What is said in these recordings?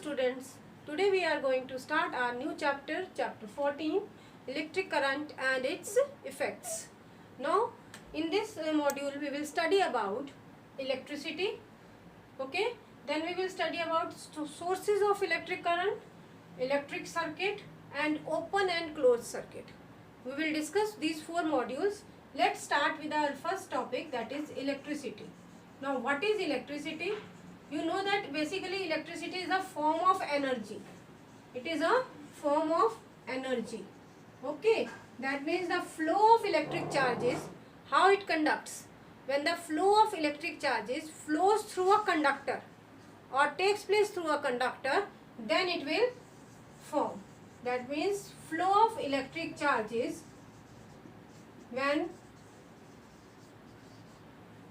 students. Today we are going to start our new chapter, chapter 14, electric current and its effects. Now, in this module we will study about electricity, okay? Then we will study about sources of electric current, electric circuit and open and closed circuit. We will discuss these four modules. Let's start with our first topic, that is electricity. Now, what is electricity? You know that basically electricity is a form of energy. It is a form of energy. Okay, that means the flow of electric charges, how it conducts. When the flow of electric charges flows through a conductor or takes place through a conductor, then it will form. That means flow of electric charges when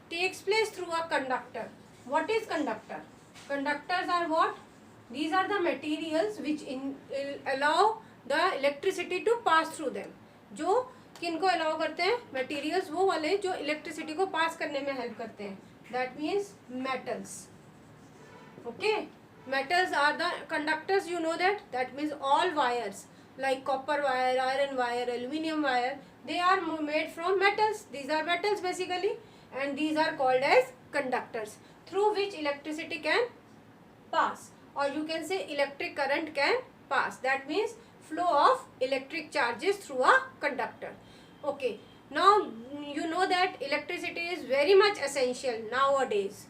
takes place through a conductor. What is conductor? Conductors are what? These are the materials which allow the electricity to pass through them. जो किनको allow करते हैं? Materials वो वाले जो electricity को pass करने में help करते हैं. That means metals. Okay? Metals are the conductors. You know that? That means all wires like copper wire, iron wire, aluminium wire. They are made from metals. These are metals basically, and these are called as conductors, through which electricity can pass, or you can say electric current can pass. That means flow of electric charges through a conductor. Okay, now you know that electricity is very much essential nowadays.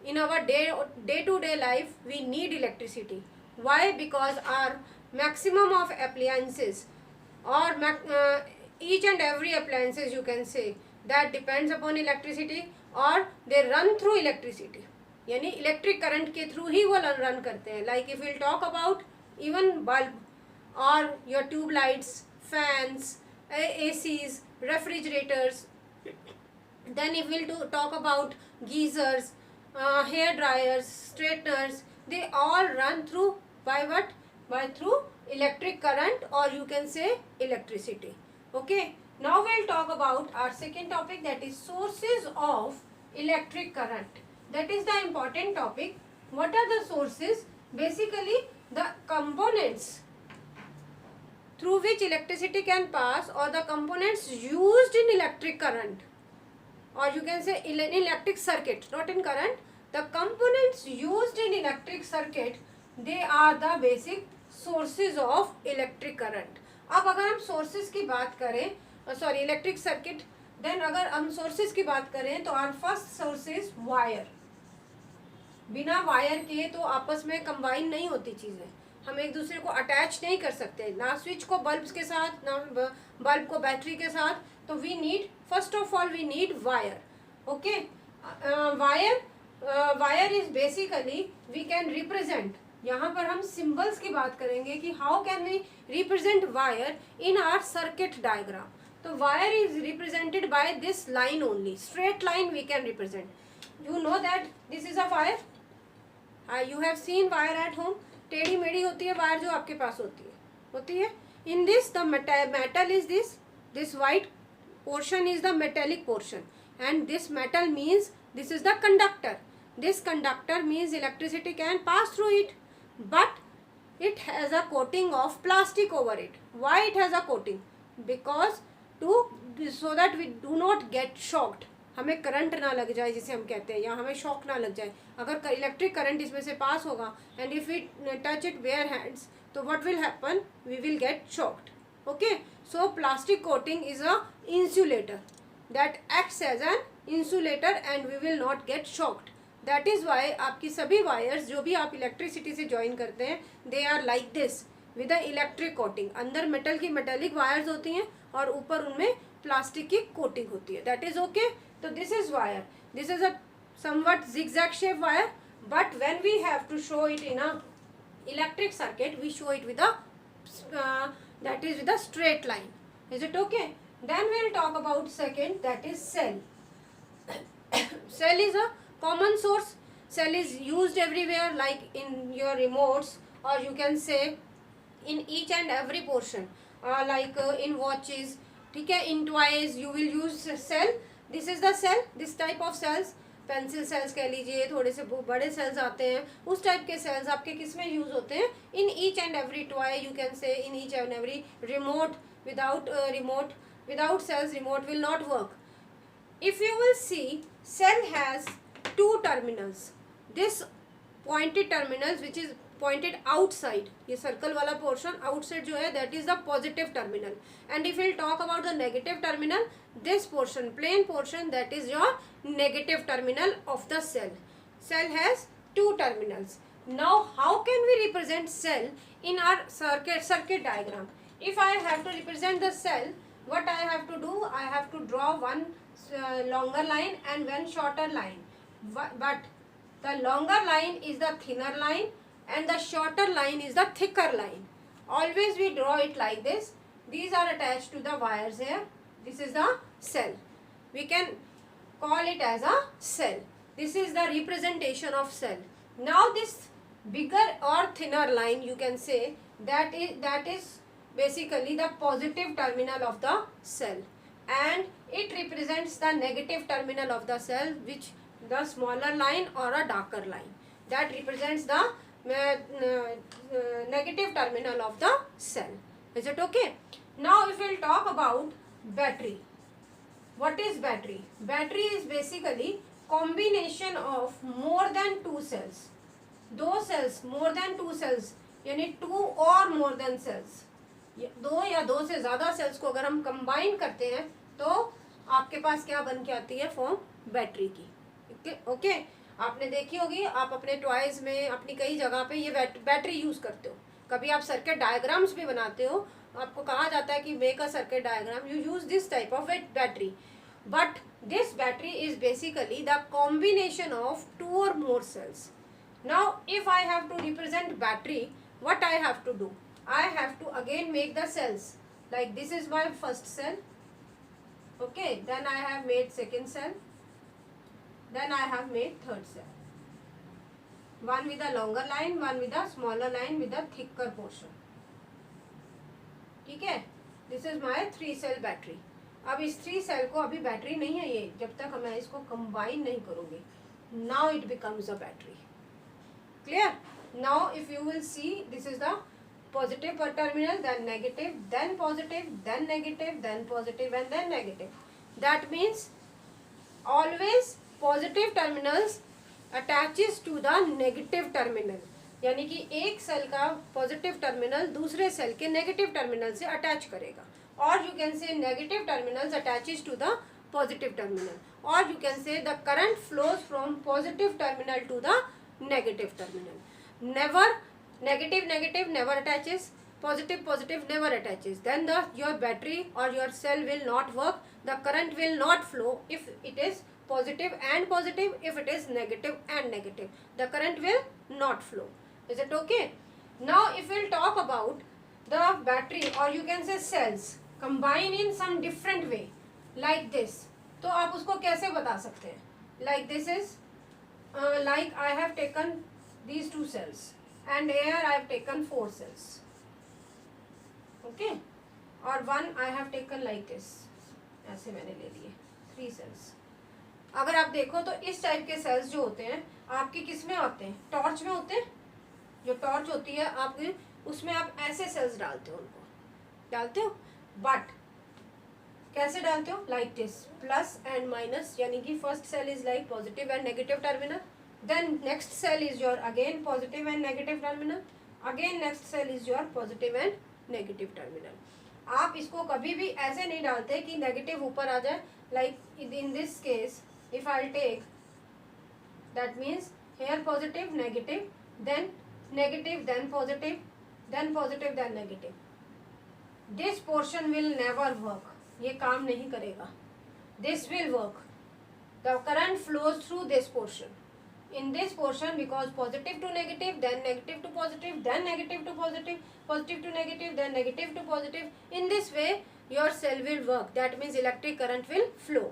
In our day-to-day life, we need electricity. Why? Because our maximum of appliances, or each and every appliances you can say, that depends upon electricity, or they run through electricity. यानी electric current के through ही वो run करते हैं. Like if will talk about even bulb or your tube lights, fans, ACs, refrigerators. Then if we'll talk about geysers, hair dryers, straighteners, they all run through by what? Through electric current, or you can say electricity. Okay. Now we'll talk about our second topic, that is sources of electric current. That is the important topic. What are the sources? Basically the components through which electricity can pass, or the components used in electric current, or you can say in electric circuit, not in current. The components used in electric circuit, they are the basic sources of electric current. अब अगर हम sources की बात करें, electric circuit, then अगर हम sources की बात करें तो our first source is wire. बिना वायर के तो आपस में कंबाइन नहीं होती चीज़ें. हम एक दूसरे को अटैच नहीं कर सकते, ना स्विच को बल्ब के साथ, ना बल्ब को बैटरी के साथ. तो we need, first of all we need wire. Okay, wire is basically we can represent. यहाँ पर हम सिंबल्स की बात करेंगे कि how can we represent wire in our circuit diagram. So wire is represented by this line only. Straight line we can represent. You know that this is a wire. You have seen wire at home. टेढ़ी मेढ़ी होती है wire जो आपके पास होती है. In this the metal is this. This white portion is the metallic portion, and this metal means this is the conductor. This conductor means electricity can pass through it, but it has a coating of plastic over it. Why it has a coating? Because so that we do not get shocked. हमें current ना लग जाए जिसे हम कहते हैं, या हमें शॉक ना लग जाए. अगर इलेक्ट्रिक करंट इसमें से पास होगा and if we touch it bare hands, तो what will happen? We will get shocked. Okay, so plastic coating is a insulator that acts as an insulator and we will not get shocked. That is why आपकी सभी wires जो भी आप electricity से join करते हैं, they are like this with a electric coating. अंदर metal की मेटेलिक वायर्स होती हैं और ऊपर उनमें प्लास्टिक की कोटिंग होती है. That is okay. तो this is wire. This is a somewhat zigzag shape wire, but when we have to show it in a electric circuit, we show it with a that is with a straight line. Is it okay? Then we'll talk about second, that is cell. Cell is a common source. Cell is used everywhere, like in your remotes, or you can say in each and every portion, like in watches. ठीक है, in toys you will use cell. This is the cell, this type of cells. Pencil cells कह लीजिए, थोड़े से बड़े sales आते हैं, उस टाइप के सेल्स आपके किस में यूज होते हैं? In each and every toy, you can से in each and every remote. Without cells, remote will not work. If you will see, cell has two terminals. This pointed terminals which is pointed outside, ये circle वाला portion outside जो है, that is the positive terminal. And if we'll talk about the negative terminal, this portion, plain portion, that is your negative terminal of the cell. Cell has two terminals. Now how can we represent cell in our circuit diagram? If I have to represent the cell, what I have to do? I have to draw one longer line and one shorter line. But the longer line is the thinner line and the shorter line is the thicker line. Always we draw it like this. These are attached to the wires here. This is the cell. We can call it as a cell. This is the representation of cell. Now this bigger or thinner line, you can say, that is basically the positive terminal of the cell, and it represents the negative terminal of the cell, which the smaller line or a darker line, that represents the negative terminal of the cell. Is it okay? Now if we will talk about battery. What is battery? Battery is basically combination of more than two cells. दो cells, more than two cells, यानी two or more than cells, दो या दो से ज़्यादा sales को अगर हम कंबाइन करते हैं तो आपके पास क्या बन के आती है? फॉर्म बैटरी की. ओके, आपने देखी होगी, आप अपने टॉयज में, अपनी कई जगह पे ये बैटरी यूज़ करते हो. कभी आप सर्किट डायग्राम्स भी बनाते हो, आपको कहा जाता है कि make a circuit diagram, you use this type of battery. But this battery is basically the combination of two or more cells. Now if I have to represent battery, what I have to do? I have to again make the cells. Like this is my first cell. Okay, then I have made second cell. Then I have made third cell. One with a longer line, one with a smaller line with a thicker portion. ठीक है? This is my 3 cell battery. अब इस 3 cell को अभी battery नहीं है ये, जब तक मैं इसको combine नहीं करूँगी. Now it becomes a battery. Clear? Now if you will see, this is the positive terminal, then negative, then positive, then negative, then positive and then negative. That means always positive terminals attaches to the negative terminal. यानी कि एक cell का positive terminal दूसरे cell के negative terminal से attach करेगा, और you can say negative terminals attaches to the positive terminal, और you can say the current flows from positive terminal to the negative terminal. Never negative never attaches, positive never attaches. Then your battery or your cell will not work. The current will not flow if it is positive and positive. If it is negative and negative, the current will not flow. Is it okay? Now if we'll talk about the battery or you can say cells combine in some different way like this, तो आप उसको कैसे बता सकते हैं? Like this is like I have taken these 2 cells and here I have taken 4 cells. Okay, और 1 I have taken like this, ऐसे मैंने ले लिए 3 cells. अगर आप देखो तो इस टाइप के सेल्स जो होते हैं आपके किस में होते हैं? टॉर्च में होते हैं. जो टॉर्च होती है आपकी, उसमें आप ऐसे सेल्स डालते हो, उनको डालते हो. बट कैसे डालते हो? Like this, plus and minus, यानी कि first cell is like positive and negative terminal, then next cell is your again positive and negative terminal, again next cell is your positive and negative terminal. आप इसको कभी भी ऐसे नहीं डालते कि नेगेटिव ऊपर आ जाए. Like in this case if I take, that means here positive negative, then negative, then positive, then positive, then negative. This portion will never work. ये काम नहीं करेगा. This will work. The current flows through this portion. In this portion, because positive to negative, then negative to positive, then negative to positive, positive to negative, then negative to positive. In this way, your cell will work. That means electric current will flow.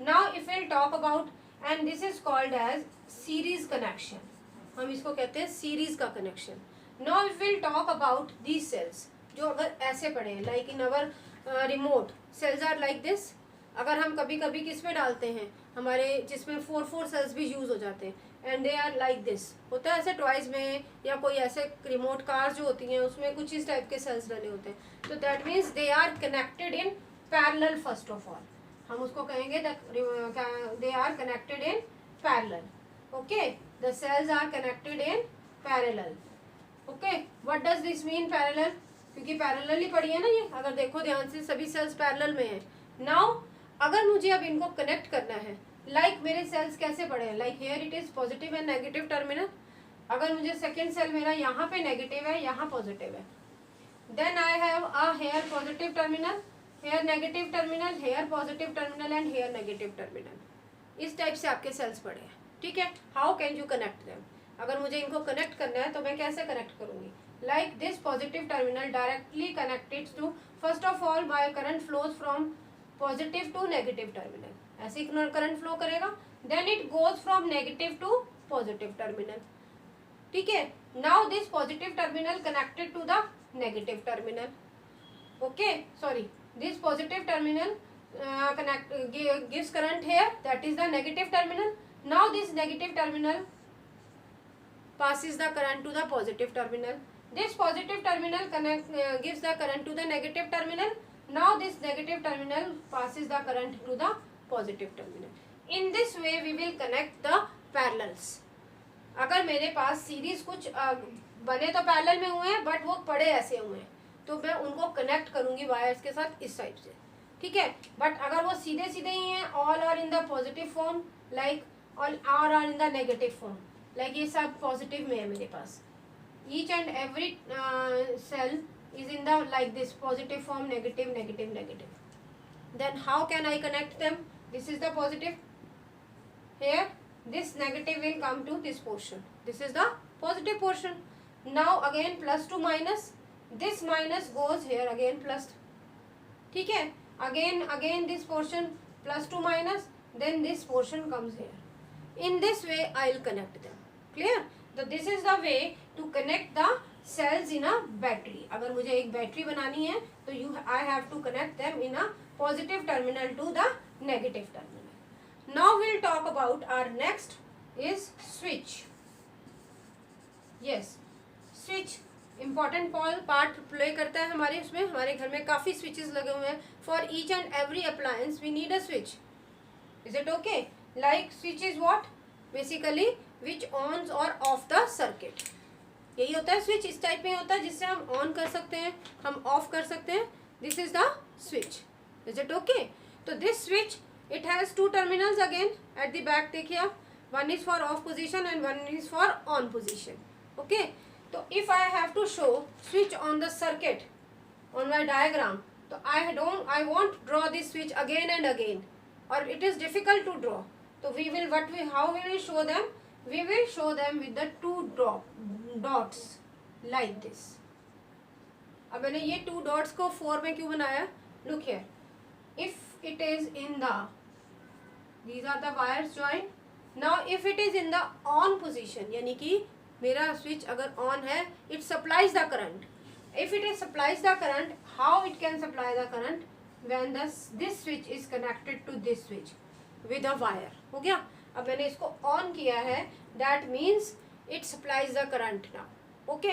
Now, if we'll talk about, and this is called as series connection. हम इसको कहते हैं series का connection. Now, if we'll talk about these cells, जो अगर ऐसे पड़े हैं, like in our remote, cells are like this. अगर हम कभी कभी किस में डालते हैं? हमारे जिसमें 4 सेल्स भी यूज हो जाते हैं, and they are like this, होता है ऐसे टॉयज में या कोई ऐसे रिमोट कार जो होती हैं उसमें कुछ इस टाइप के सेल्स डले होते हैं. तो that means they are connected in parallel. First of all हम उसको कहेंगे they are connected in parallel. Okay, the cells are connected in parallel. Okay, what does this mean parallel? क्योंकि पैरेलल ही पड़ी है ना ये, अगर देखो ध्यान से सभी सेल्स पैरेलल में है. नाउ अगर मुझे अब इनको कनेक्ट करना है, लाइक मेरे सेल्स कैसे पड़े हैं, like here it is positive and negative terminal. अगर मुझे सेकेंड सेल मेरा यहाँ पे नेगेटिव है, यहाँ पॉजिटिव है, then I have a here positive terminal, here negative terminal, here positive terminal and here negative terminal. इस टाइप से आपके सेल्स पड़े हैं. ठीक है, how can you connect them? अगर मुझे इनको कनेक्ट करना है तो मैं कैसे कनेक्ट करूंगी? Like this positive terminal directly connected to, first of all my current flows from positive to negative terminal. ऐसे करंट फ्लो करेगा, then it goes from negative to positive terminal. ठीक है, now this positive terminal connected to the negative terminal. Okay, sorry, this positive terminal gives current here, that is the negative terminal. Now this negative terminal passes the current to the positive terminal. This positive terminal gives the current to the negative terminal. Now this negative terminal passes the current to the positive terminal. In this way we will connect the parallels. अगर मेरे पास series कुछ बने तो parallel में हुए हैं but वो पड़े ऐसे हुए हैं, तो मैं उनको कनेक्ट करूंगी वायर्स के साथ इस टाइप से. ठीक है, बट अगर वो सीधे सीधे ही हैं, all are in the positive form, like all are in the negative form, like ये सब पॉजिटिव में है मेरे पास. Each and every cell is in the like this positive form, negative, negative, negative. Then how can I connect them? This is the positive. Here this negative will come to this portion. This is the positive portion. Now again plus to minus, this minus goes here again plus. ठीक है, again this portion plus to minus, then this portion comes here. In this way I will connect them. Clear? So this is the way to connect the cells in a battery. अगर मुझे एक battery बनानी है तो I have to connect them in a positive terminal to the negative terminal. Now we'll talk about our next is switch. Yes, switch important part play करता है हमारे उसमें. हमारे घर में काफ़ी switches लगे हुए हैं. For each and every appliance we need a switch. Is it okay? Like switch is what? Basically which ons or off the circuit. यही होता है स्विच. इस टाइप में होता है जिससे हम ऑन कर सकते हैं, हम ऑफ कर सकते हैं. This is the switch. Is it okay? तो दिस switch it has 2 terminals again at the back. देखिए आप, one is for off position and one is for on position. Okay, तो if I have to show switch on the circuit on my diagram, तो I want draw this switch again and again, और it is difficult to draw. तो how we will show them? We will show them with the 2 dots like this. अब मैंने ये 2 dots को 4 में क्यों बनाया? Look here. If it is in the, these are the wires joined. Now if it is in the on position, यानी कि मेरा switch अगर on है, it supplies the current. If it is supplies the current, how it can supply the current? When this switch is connected to this switch with a wire. हो गया? अब मैंने इसको ऑन किया है, that means it supplies the current now. Okay,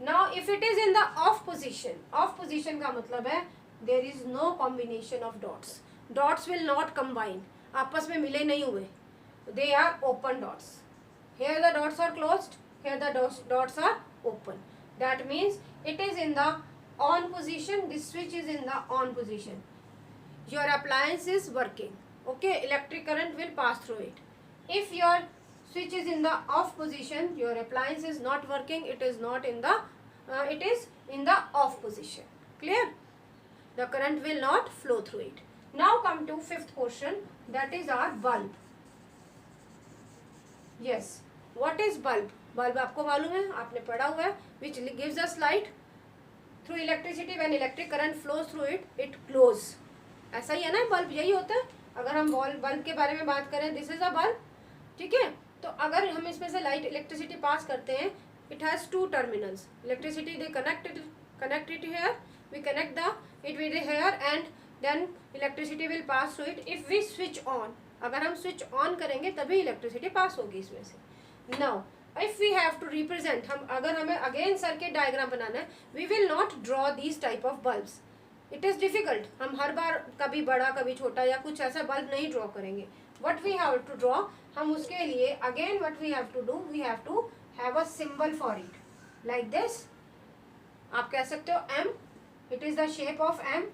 now if it is in the off position, off position का मतलब है there is no combination of dots. Dots will not combine, आपस में मिले नहीं हुए, they are open dots. Here the dots are closed, here the dots are open. That means it is in the on position, this switch is in the on position. Your appliance is working. Okay, electric current will pass through it. If your switch is in the off position, your appliance is not working, it is in the off position. Clear? The current will not flow through it. Now come to 5th portion, that is our bulb. Yes, what is bulb? Bulb आपको मालूम है, आपने पढ़ा हुआ है, which gives us light through electricity. When electric current flows through it, it glows. ऐसा ही है ना, बल्ब यही होता है. अगर हम बल्ब के बारे में बात करें, दिस इज अ बल्ब. ठीक है, तो अगर हम इसमें से लाइट इलेक्ट्रिसिटी पास करते हैं, it has 2 terminals. Electricity they connect it here, we connect the it with here and then electricity will pass through it. If we switch on, अगर हम स्विच ऑन करेंगे तभी इलेक्ट्रिसिटी पास होगी इसमें से। Now if we have to represent, हम अगर हमें अगेन सर्किट डायग्राम बनाना है, we will not draw these type of bulbs, it is difficult. हम हर बार कभी बड़ा कभी छोटा या कुछ ऐसा बल्ब नहीं ड्रॉ करेंगे। What we have to draw, हम उसके लिए again what we have to do, we have to have a symbol for it like this. आप कह सकते हो M, it is the shape of M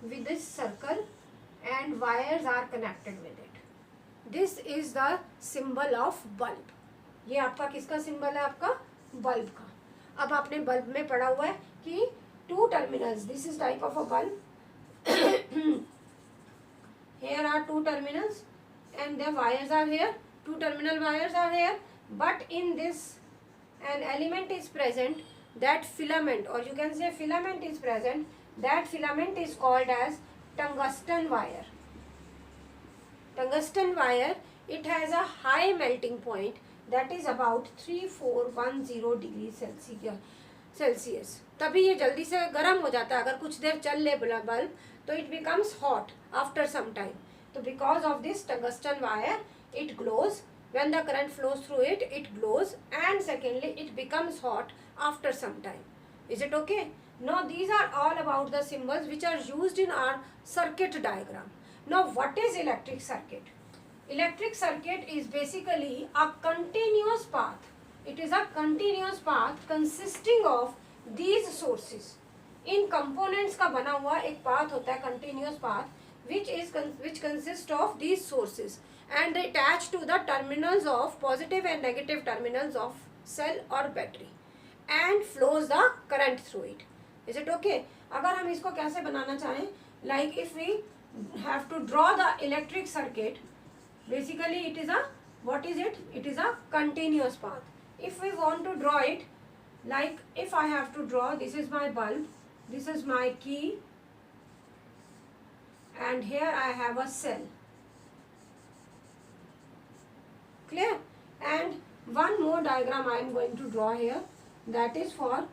with this circle and wires are connected with it. This is the symbol of bulb. ये आपका किसका symbol है? आपका bulb का। अब आपने बल्ब में पढ़ा हुआ है कि two terminals, this is type of a bulb. Here are two terminals and the wires are here, two terminal wires are here, but in this an element is present, that filament, or you can say filament is present, that filament is called as tungsten wire. Tungsten wire, it has a high melting point that is about 3410 degrees Celsius. तभी ये जल्दी से गर्म हो जाता है। अगर कुछ देर चल ले बल्ब तो it becomes hot after some time. तो because of this tungsten wire it glows, when the current flows through it, it glows, and secondly it becomes hot after some time. Is it okay? Now these are all about the symbols which are used in our circuit diagram. Now what is electric circuit? Electric circuit is basically a continuous path. It is a continuous path consisting of these sources. In components का बना हुआ एक path होता है continuous path which consists of these sources and attached to the terminals of positive and negative terminals of cell or battery and flows the current through it. Is it okay? अगर हम इसको कैसे बनाना चाहें, like if we have to draw the electric circuit, basically it is a, what is it? It is a continuous path. If we want to draw it, like if I have to draw, this is my bulb, this is my key, and here I have a cell. Clear? And one more diagram I am going to draw here, that is for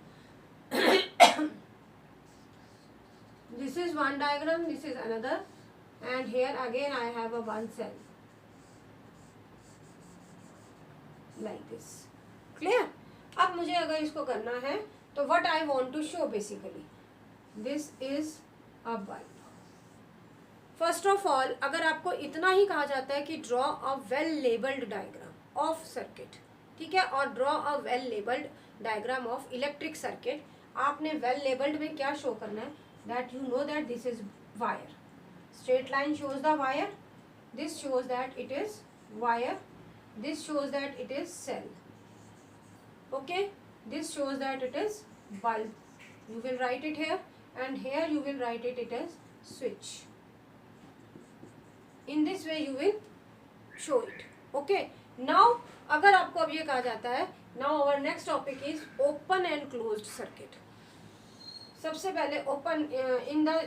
this is one diagram, this is another, and here again I have a one cell like this. Clear? अब मुझे अगर इसको करना है तो what I want to show basically, this is a bulb. First of all, अगर आपको इतना ही कहा जाता है कि draw a well labeled diagram of circuit, ठीक है, और draw a well labeled diagram of electric circuit, आपने well labeled में क्या show करना है? That you know that this is wire. Straight line shows the wire. This shows that it is wire. This shows that it is cell. Okay, this shows that it is bulb. You will write it here, and here you will write it as switch. In this way you will show it. Okay, now अगर आपको अब ये कहा जाता है, now our next topic is open and closed circuit. सबसे पहले open in the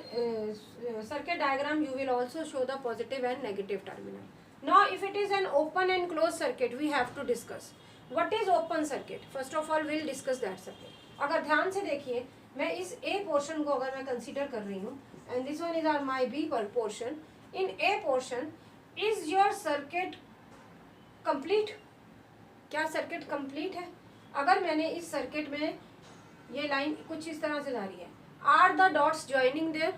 circuit diagram you will also show the positive and negative terminal. Now if it is an open and closed circuit, we have to discuss what is open circuit. First of all we'll discuss that circuit. अगर ध्यान से देखिए, मैं इस A portion को अगर मैं consider कर रही हूँ, and this one is our my B portion. In A portion, is your circuit complete? क्या circuit complete है? अगर मैंने इस circuit में ये line कुछ इस तरह से जा रही है, are the dots joining there?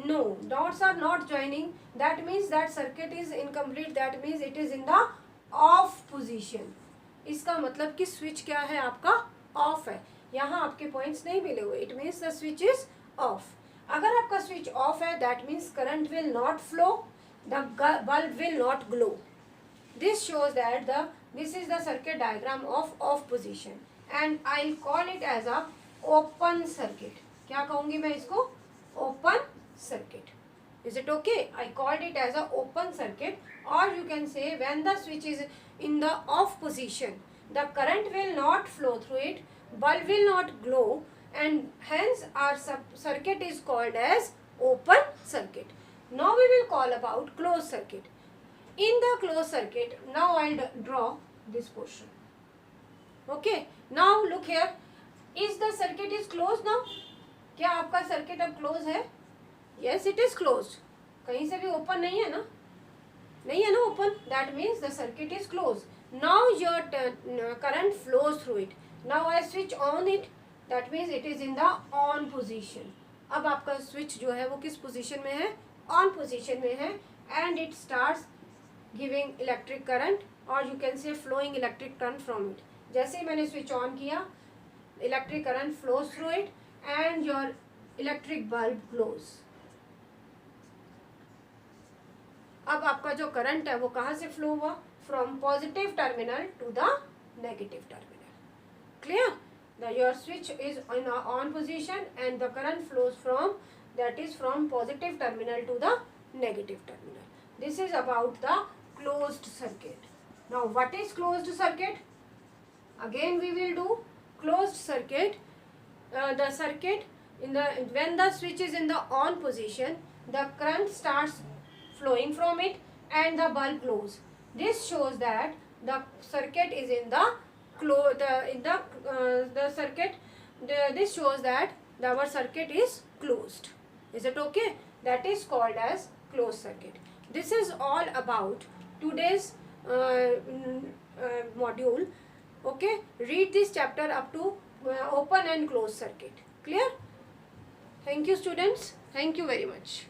No, dots are not joining. That means that circuit is incomplete. That means it is in the off position. इसका मतलब कि switch क्या है आपका? Off है. यहाँ आपके points नहीं मिले हुए. It means the switch is off. अगर आपका switch off है, that means current will not flow. The bulb will not glow. This shows that this is the circuit diagram of off position, and I'll call it as a open circuit. क्या कहूँगी मैं इसको? Open circuit. Is it okay? I called it as a open circuit, or you can say when the switch is in the off position, the current will not flow through it, bulb will not glow, and hence our circuit is called as open circuit. Now we will call about closed circuit. In the closed circuit, now I'll draw this portion. Okay, now look here, is the circuit is closed now? क्या आपका circuit अब close है? Yes, it is closed. कहीं से भी open नहीं है ना? नहीं है ना open, that means the circuit is close. Now your current flows through it. Now I switch on it, that means it is in the on position. अब आपका स्विच जो है वो किस पोजिशन में है, ऑन पोजिशन में है. And it starts giving electric current और you can say flowing electric current from it. जैसे ही मैंने स्विच ऑन किया, electric current flows through it and your electric bulb glows. अब आपका जो करंट है वो कहाँ से फ्लो हुआ, from positive terminal to the negative terminal. Clear? Your switch is in a on position and the current flows from, that is from positive terminal to the negative terminal. This is about the closed circuit. Now what is closed circuit? Again we will do closed circuit. The circuit in the, when the switch is in the on position, the current starts flowing from it and the bulb glows. This shows that the circuit is in the this shows that our circuit is closed. Is it okay? That is called as closed circuit. This is all about today's module. Okay, read this chapter up to open and closed circuit. Clear? Thank you students. Thank you very much.